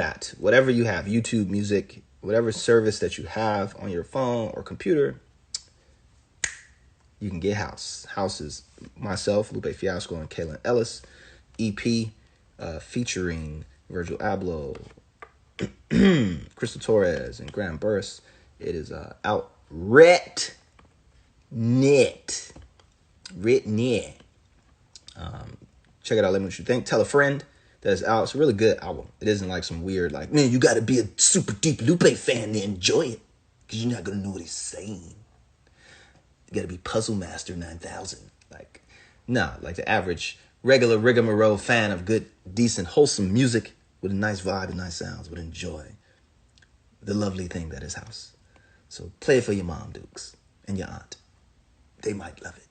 that. Whatever you have, YouTube Music, whatever service that you have on your phone or computer, you can get House. House is myself, Lupe Fiasco, and Kaylin Ellis EP featuring Virgil Abloh, Crystal Torres, and Graham Burris. It is out writ net. Check it out. Let me know what you think. Tell a friend that it's out. It's a really good album. It isn't like some weird, like, man, you got to be a super deep Lupe fan to enjoy it, because you're not going to know what he's saying. You got to be Puzzle Master 9000. Like, nah, like the average, regular rigmarole fan of good, decent, wholesome music with a nice vibe and nice sounds would enjoy the lovely thing that is House. So play it for your mom, Dukes, and your aunt. They might love it.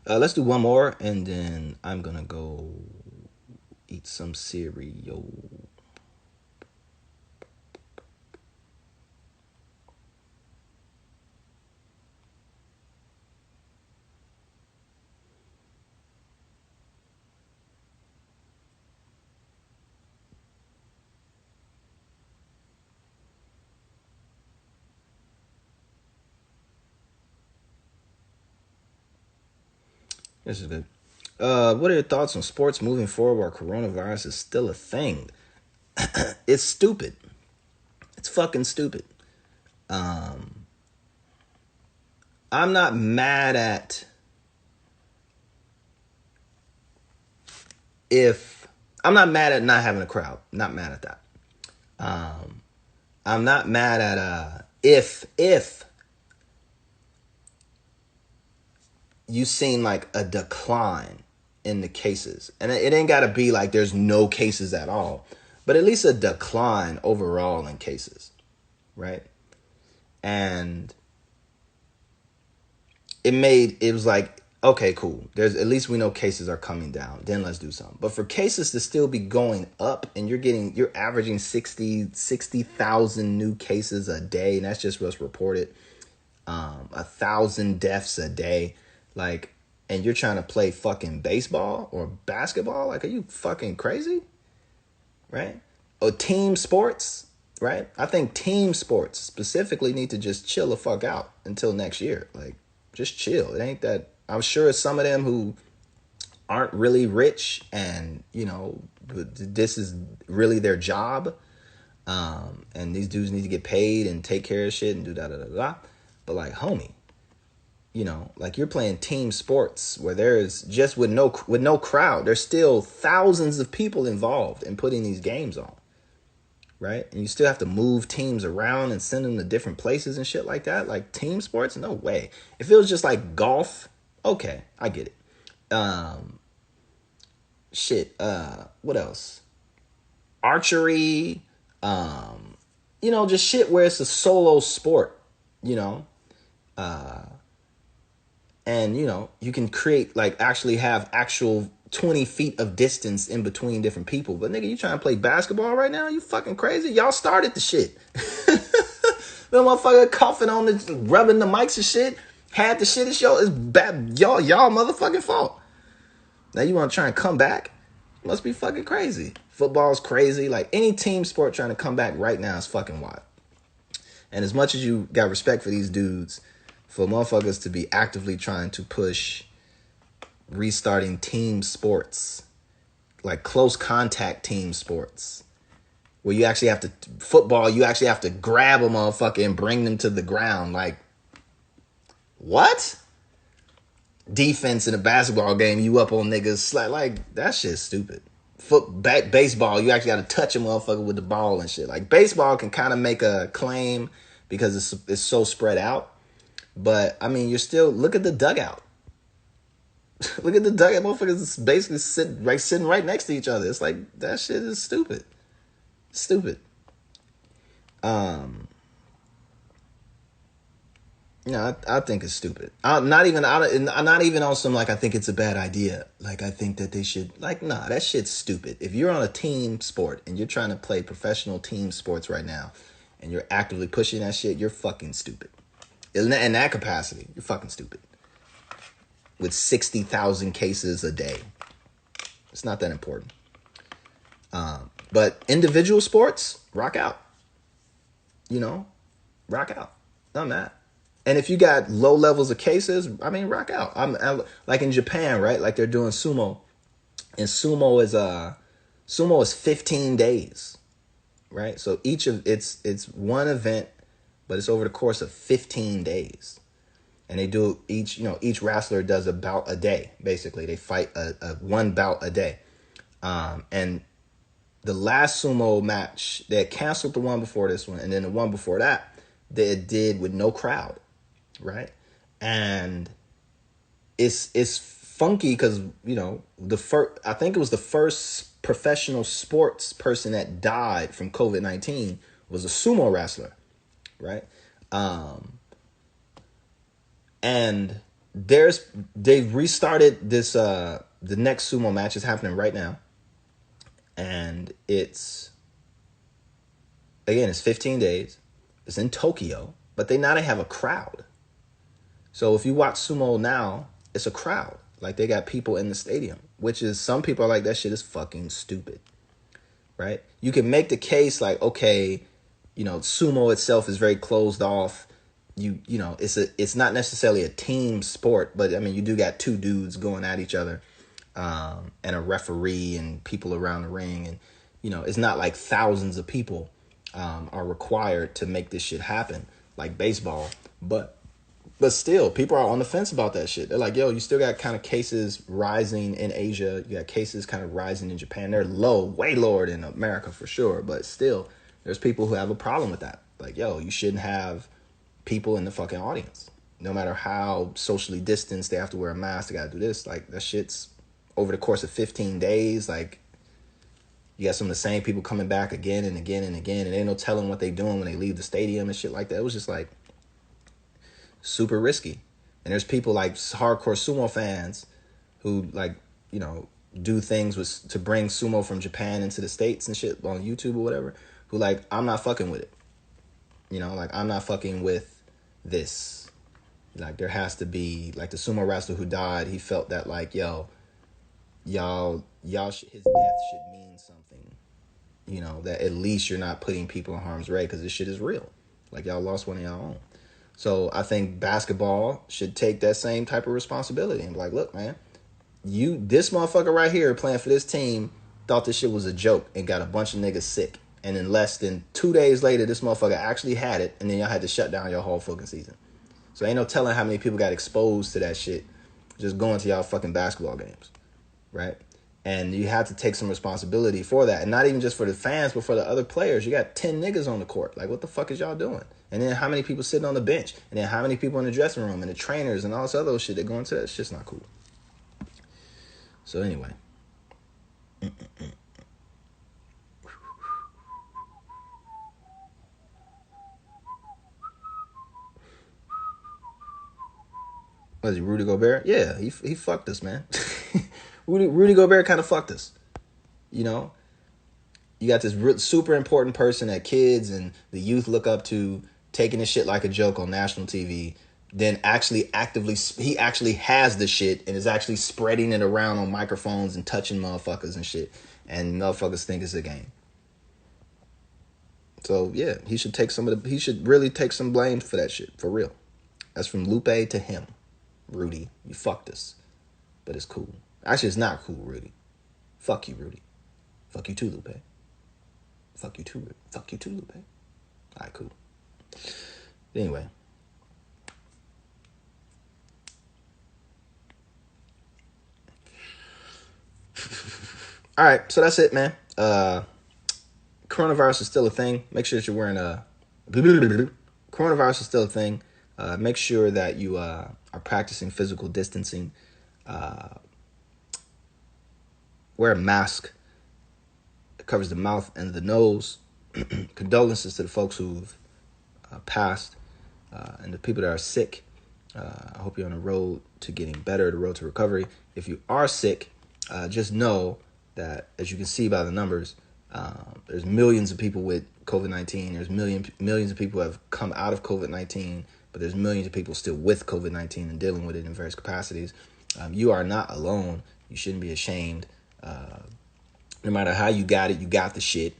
Let's do one more, and then I'm going to go eat some cereal. This is good. What are your thoughts on sports moving forward while coronavirus is still a thing? It's stupid. It's fucking stupid. I'm not mad at I'm not mad at not having a crowd. Not mad at that. I'm not mad at if you seen like a decline in the cases. And it ain't got to be like there's no cases at all, but at least a decline overall in cases, right? And it was like, okay, cool. There's at least we know cases are coming down. Then let's do something. But for cases to still be going up and you're averaging 60,000 new cases a day, and that's just what's reported. 1,000 deaths a day. Like, and you're trying to play fucking baseball or basketball? Like, are you fucking crazy? Right? Or team sports, right? I think team sports specifically need to just chill the fuck out until next year. Like, just chill. It ain't that. I'm sure some of them who aren't really rich and, you know, this is really their job. And these dudes need to get paid and take care of shit and do da-da-da-da. But like, homie, you know, like you're playing team sports where there's just with no crowd, there's still thousands of people involved in putting these games on, right? And you still have to move teams around and send them to different places and shit like that. Like team sports, no way. If it was just like golf, okay, I get it. What else? Archery, you know, just shit where it's a solo sport, you know. And, you know, you can create, like, actually have actual 20 feet of distance in between different people. But, nigga, you trying to play basketball right now? You fucking crazy? Y'all started the shit. The motherfucker coughing on the, rubbing the mics and shit. Had the shit. It's bad. Y'all motherfucking fault. Now you want to try and come back? You must be fucking crazy. Football's crazy. Like, any team sport trying to come back right now is fucking wild. And as much as you got respect for these dudes, for motherfuckers to be actively trying to push restarting team sports, like close contact team sports, where you actually have to, football, you actually have to grab a motherfucker and bring them to the ground. Like, what? Defense in a basketball game, you up on niggas, like that shit's stupid. Baseball, you actually got to touch a motherfucker with the ball and shit. Like, baseball can kind of make a claim because it's so spread out. But, I mean, you're still, look at the dugout. Look at the dugout. Motherfuckers basically sitting right next to each other. It's like, that shit is stupid. Stupid. You know, I think it's stupid. I'm not even on some, like, I think it's a bad idea. Like, I think that they should, like, nah, that shit's stupid. If you're on a team sport and you're trying to play professional team sports right now and you're actively pushing that shit, you're fucking stupid. In that capacity, you're fucking stupid. with 60,000 cases a day. It's not that important. But individual sports, rock out. Rock out. I'm mad. And if you got low levels of cases, I mean, rock out. I'm like in Japan, right? Like they're doing sumo, and sumo is 15 days, right? So it's one event, but it's over the course of 15 days. And they do each wrestler does a bout a day. Basically, they fight a one bout a day. And the last sumo match, they had canceled the one before this one, and then the one before that, they did with no crowd, right? And it's funky because I think it was the first professional sports person that died from COVID-19 was a sumo wrestler, right? And they've restarted this. The next sumo match is happening right now, and it's 15 days. It's in Tokyo, but they have a crowd. So if you watch sumo now, it's a crowd. Like they got people in the stadium, which is, some people are like, that shit is fucking stupid, right? You can make the case like, okay, sumo itself is very closed off. It's not necessarily a team sport, but I mean, you do got two dudes going at each other, and a referee and people around the ring, and it's not like thousands of people are required to make this shit happen like baseball, but still, people are on the fence about that shit. They're like, yo, you still got kind of cases rising in Asia. You got cases kind of rising in Japan. They're low, way lower than America for sure, but still, there's people who have a problem with that. Like, yo, you shouldn't have people in the fucking audience. No matter how socially distanced, they have to wear a mask, they gotta do this. Like, that shit's over the course of 15 days. Like, you got some of the same people coming back again and again and again, and ain't no telling what they doing when they leave the stadium and shit like that. It was just like super risky. And there's people like hardcore sumo fans who like, do things to bring sumo from Japan into the States and shit on YouTube or whatever, who like, I'm not fucking with it. Like, I'm not fucking with this. Like, there has to be, like, the sumo wrestler who died, he felt that, like, yo, his death should mean something. That at least you're not putting people in harm's way, because this shit is real. Like, y'all lost one of y'all own. So I think basketball should take that same type of responsibility and be like, look, man, this motherfucker right here playing for this team thought this shit was a joke and got a bunch of niggas sick. And in less than 2 days later, this motherfucker actually had it, and then y'all had to shut down your whole fucking season. So ain't no telling how many people got exposed to that shit just going to y'all fucking basketball games, right? And you have to take some responsibility for that. And not even just for the fans, but for the other players. You got 10 niggas on the court. Like, what the fuck is y'all doing? And then how many people sitting on the bench? And then how many people in the dressing room and the trainers and all this other shit that go into that? It's just not cool. So anyway. Was he Rudy Gobert? Yeah, he fucked us, man. Rudy Gobert kind of fucked us. You got this super important person that kids and the youth look up to, taking this shit like a joke on national TV, then he actually has the shit and is actually spreading it around on microphones and touching motherfuckers and shit, and motherfuckers think it's a game. So yeah, he should really take some blame for that shit, for real. That's from Lupe to him. Rudy, you fucked us, but it's cool. Actually, it's not cool, Rudy. Fuck you, Rudy. Fuck you too, Lupe. Fuck you too, Rudy. Fuck you too, Lupe. All right, cool. Anyway. All right, so that's it, man. Coronavirus is still a thing. Make sure that you're wearing a... Coronavirus is still a thing. Make sure that you are practicing physical distancing. Wear a mask. It covers the mouth and the nose. Condolences to the folks who've passed and the people that are sick. I hope you're on the road to getting better, the road to recovery. If you are sick, just know that, as you can see by the numbers, there's millions of people with COVID-19. There's millions of people who have come out of COVID-19, but there's millions of people still with COVID-19 and dealing with it in various capacities. You are not alone. You shouldn't be ashamed. No matter how you got it, you got the shit.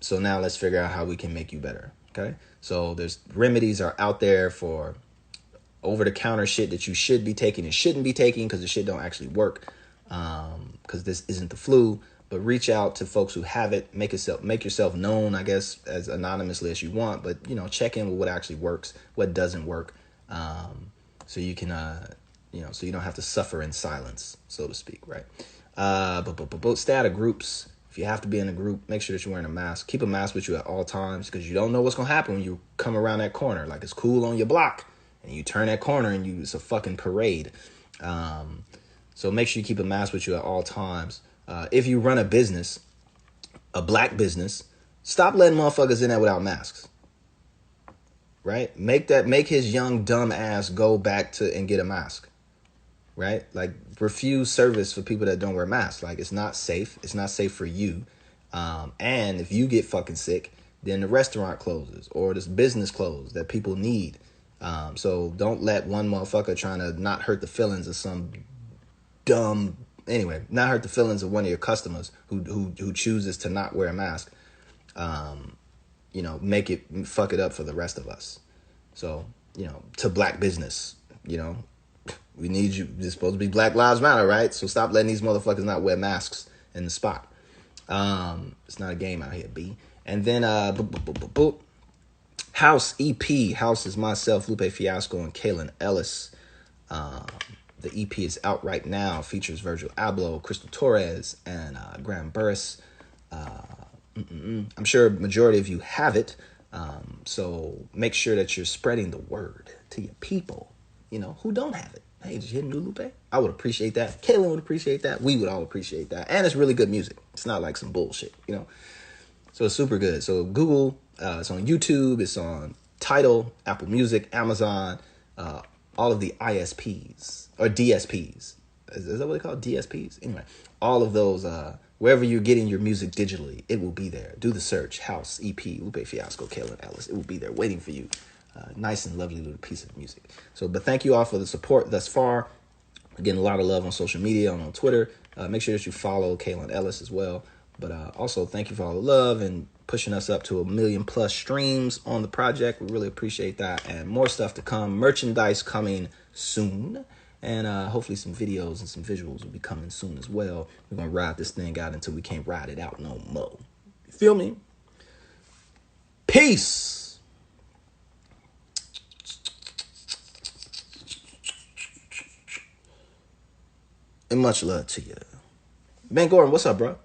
So now let's figure out how we can make you better. Okay. So there's remedies are out there for over the counter shit that you should be taking and shouldn't be taking because the shit don't actually work. Because this isn't the flu. But reach out to folks who have it. Make yourself known, I guess, as anonymously as you want. But check in with what actually works, what doesn't work, so you can, so you don't have to suffer in silence, so to speak, right? But stay out of groups. If you have to be in a group, make sure that you're wearing a mask. Keep a mask with you at all times because you don't know what's gonna happen when you come around that corner. Like it's cool on your block, and you turn that corner and it's a fucking parade. So make sure you keep a mask with you at all times. If you run a business, a black business, stop letting motherfuckers in there without masks. Right? Make his young dumb ass go back to and get a mask. Right? Like refuse service for people that don't wear masks. Like it's not safe. It's not safe for you. And if you get fucking sick, then the restaurant closes or this business closes that people need. So don't let one motherfucker trying to not hurt the feelings of some dumb. Anyway, not hurt the feelings of one of your customers who chooses to not wear a mask. Make it fuck it up for the rest of us. So, to black business, we need you. It's supposed to be Black Lives Matter, right? So stop letting these motherfuckers not wear masks in the spot. It's not a game out here, B. And then, House EP. House is myself, Lupe Fiasco, and Kaylin Ellis. The EP is out right now. Features Virgil Abloh, Crystal Torres, and Graham Burris. I'm sure majority of you have it. So make sure that you're spreading the word to your people, who don't have it. Hey, did you hear new Lupe? I would appreciate that. Kaylin would appreciate that. We would all appreciate that. And it's really good music. It's not like some bullshit, So it's super good. So Google, it's on YouTube, it's on Tidal, Apple Music, Amazon, all of the ISPs or DSPs. Is that what they call it? DSPs? Anyway, all of those, wherever you're getting your music digitally, it will be there. Do the search, House, EP, Lupe Fiasco, Kaylin Ellis. It will be there waiting for you. Nice and lovely little piece of music. But thank you all for the support thus far. We're getting a lot of love on social media and on Twitter. Make sure that you follow Kaylin Ellis as well. But also thank you for all the love and pushing us up to 1 million+ streams on the project. We really appreciate that. And more stuff to come. Merchandise coming soon. And hopefully some videos and some visuals will be coming soon as well. We're going to ride this thing out until we can't ride it out no more. You feel me? Peace. And much love to you. Ben Gordon, what's up, bro?